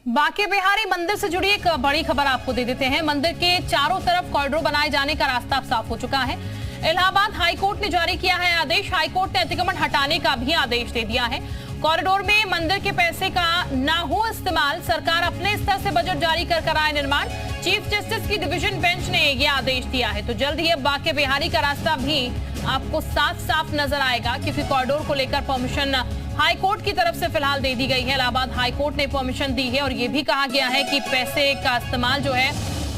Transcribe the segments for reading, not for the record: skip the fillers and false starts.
बांके बिहारी मंदिर से जुड़ी एक बड़ी खबर आपको दे देते हैं। मंदिर के चारों तरफ कॉरिडोर बनाए जाने का रास्ता अब साफ हो चुका है। इलाहाबाद हाईकोर्ट ने जारी किया है आदेश। हाईकोर्ट ने अतिक्रमण हटाने का भी आदेश दे दिया है। कॉरिडोर में मंदिर के पैसे का ना हो इस्तेमाल, सरकार अपने स्तर से बजट जारी कर कराए निर्माण। चीफ जस्टिस की डिवीजन बेंच ने ये आदेश दिया है। तो जल्द ही अब बांके बिहारी का रास्ता भी आपको साफ साफ नजर आएगा, क्योंकि कॉरिडोर को लेकर परमिशन हाईकोर्ट की तरफ से फिलहाल दे दी गई है। इलाहाबाद हाईकोर्ट ने परमिशन दी है और ये भी कहा गया है कि पैसे का इस्तेमाल जो है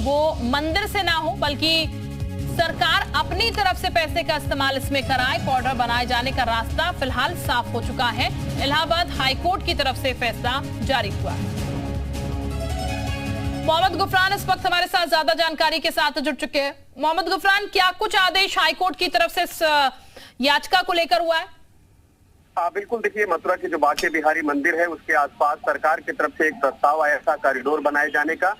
वो मंदिर से ना हो, बल्कि सरकार अपनी तरफ से पैसे का इस्तेमाल इसमें कराए। कॉरिडोर बनाए जाने का रास्ता फिलहाल साफ हो चुका है। इलाहाबाद हाईकोर्ट की तरफ से फैसला जारी हुआ है। मोहम्मद गुफरान इस वक्त हमारे साथ ज्यादा जानकारी के साथ जुड़ चुके हैं। मोहम्मद गुफरान, क्या कुछ आदेश हाईकोर्ट की तरफ से इस याचिका को लेकर हुआ है? बिल्कुल, देखिए, मथुरा के जो बांके बिहारी मंदिर है उसके आसपास सरकार की तरफ से एक प्रस्ताव आया था कॉरिडोर बनाए जाने का,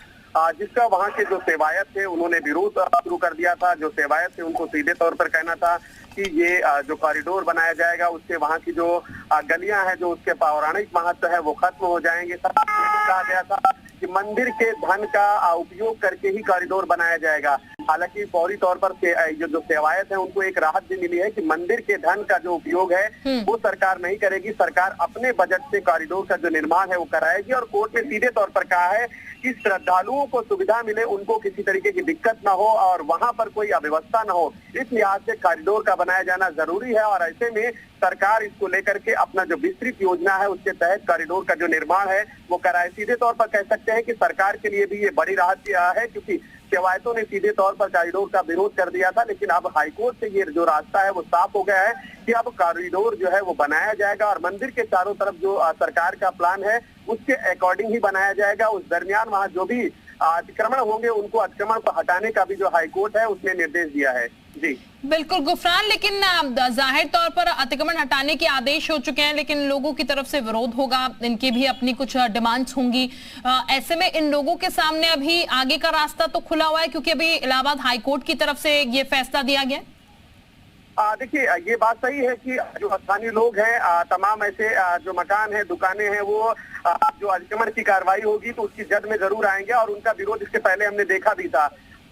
जिसका वहां के जो सेवायत थे उन्होंने विरोध शुरू कर दिया था। जो सेवायत थे उनको सीधे तौर पर कहना था कि ये जो कॉरिडोर बनाया जाएगा उससे वहां की जो गलियां हैं, जो उसके पौराणिक महत्व है, वो खत्म हो जाएंगे। कहा गया था कि मंदिर के धन का उपयोग करके ही कॉरिडोर बनाया जाएगा। हालांकि फौरी तौर पर जो सेवायत है उनको एक राहत भी मिली है कि मंदिर के धन का जो उपयोग है वो सरकार नहीं करेगी, सरकार अपने बजट से कॉरिडोर का जो निर्माण है वो कराएगी। और कोर्ट ने सीधे तौर पर कहा है कि श्रद्धालुओं को सुविधा मिले, उनको किसी तरीके की दिक्कत ना हो और वहां पर कोई अव्यवस्था ना हो, इस लिहाज से कॉरिडोर का बनाया जाना जरूरी है। और ऐसे में सरकार इसको लेकर के अपना जो विस्तृत योजना है उसके तहत कॉरिडोर का जो निर्माण है वो कराए। सीधे तौर पर कह सकते हैं कि सरकार के लिए भी ये बड़ी राहत है, क्योंकि सेवायतों ने सीधे तौर पर कॉरिडोर का विरोध कर दिया था, लेकिन अब हाईकोर्ट से ये जो रास्ता है वो साफ हो गया है कि अब कॉरिडोर जो है वो बनाया जाएगा और मंदिर के चारों तरफ जो सरकार का प्लान है उसके अकॉर्डिंग ही बनाया जाएगा। उस दरमियान वहाँ जो भी अतिक्रमण होंगे उनको अतिक्रमण को हटाने का भी जो हाईकोर्ट है उसने निर्देश दिया है। जी बिल्कुल गुफरान, लेकिन जाहिर तौर पर अतिक्रमण हटाने के आदेश हो चुके हैं, लेकिन लोगों की तरफ से विरोध होगा, इनकी भी अपनी कुछ डिमांड्स होंगी। ऐसे में इन लोगों के सामने अभी आगे का रास्ता तो खुला हुआ है, क्योंकि अभी इलाहाबाद हाईकोर्ट की तरफ से ये फैसला दिया गया है। देखिए, ये बात सही है कि जो स्थानीय लोग हैं, तमाम ऐसे जो मकान है, दुकानें हैं, वो जो अतिक्रमण की कार्रवाई होगी तो उसकी जद में जरूर आएंगे और उनका विरोध इसके पहले हमने देखा भी था।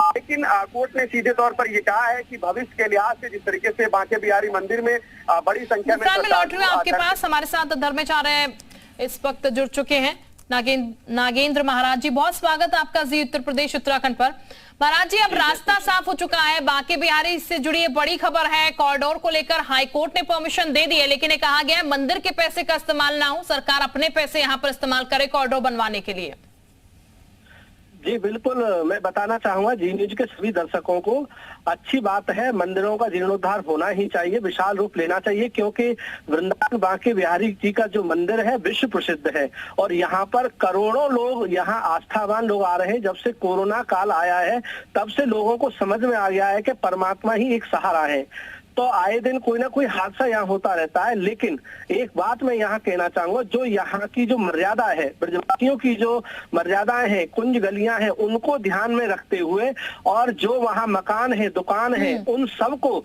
लेकिन कोर्ट ने सीधे तौर पर ये कहा है कि भविष्य के लिहाज से जिस तरीके से बांके बिहारी मंदिर में बड़ी संख्या में लौट रहे हैं आपके पास, हमारे साथ धर्माचार्य इस वक्त जुड़ चुके हैं, नागेंद्र महाराज जी। बहुत स्वागत आपका जी उत्तर प्रदेश उत्तराखंड पर। महाराज जी, अब रास्ता साफ हो चुका है, बांके बिहारी से जुड़ी ये बड़ी खबर है। कॉरिडोर को लेकर हाईकोर्ट ने परमिशन दे दी है, लेकिन ये कहा गया है मंदिर के पैसे का इस्तेमाल ना हो, सरकार अपने पैसे यहाँ पर इस्तेमाल करे कॉरिडोर बनवाने के लिए। जी बिल्कुल, मैं बताना चाहूंगा जी न्यूज के सभी दर्शकों को, अच्छी बात है, मंदिरों का जीर्णोद्धार होना ही चाहिए, विशाल रूप लेना चाहिए, क्योंकि वृंदावन बांके बिहारी जी का जो मंदिर है विश्व प्रसिद्ध है और यहाँ पर करोड़ों लोग, यहाँ आस्थावान लोग आ रहे हैं। जब से कोरोना काल आया है तब से लोगों को समझ में आ गया है कि परमात्मा ही एक सहारा है। तो आए दिन कोई ना कोई हादसा यहाँ होता रहता है, लेकिन एक बात मैं यहाँ कहना चाहूंगा, जो यहाँ की जो मर्यादा है, ब्रजवासियों की जो मर्यादाएं हैं, कुंज गलियां हैं, उनको ध्यान में रखते हुए और जो वहाँ मकान है, दुकान है, उन सबको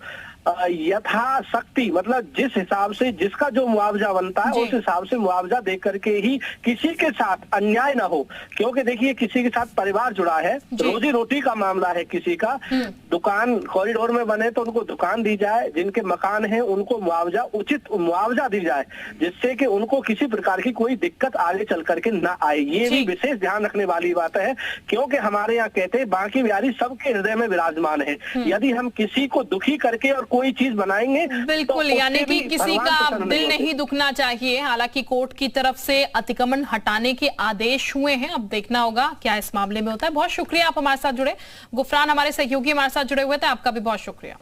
यथाशक्ति, मतलब जिस हिसाब से जिसका जो मुआवजा बनता है उस हिसाब से मुआवजा दे करके ही, किसी के साथ अन्याय ना हो। क्योंकि देखिए, किसी के साथ परिवार जुड़ा है, रोजी रोटी का मामला है किसी का। दुकान कॉरिडोर में बने तो उनको दुकान दी जाए, जिनके मकान है उनको मुआवजा, उचित मुआवजा दी जाए, जिससे कि उनको किसी प्रकार की कोई दिक्कत आगे चल करके ना आए। ये भी विशेष ध्यान रखने वाली बात है, क्योंकि हमारे यहाँ कहते हैं बांके बिहारी सबके हृदय में विराजमान है। यदि हम किसी को दुखी करके और कोई चीज बनाएंगे, बिल्कुल, तो यानी कि किसी का दिल नहीं दुखना चाहिए। हालांकि कोर्ट की तरफ से अतिक्रमण हटाने के आदेश हुए हैं, अब देखना होगा क्या इस मामले में होता है। बहुत शुक्रिया, आप हमारे साथ जुड़े। गुफरान हमारे सहयोगी हमारे साथ जुड़े हुए थे, आपका भी बहुत शुक्रिया।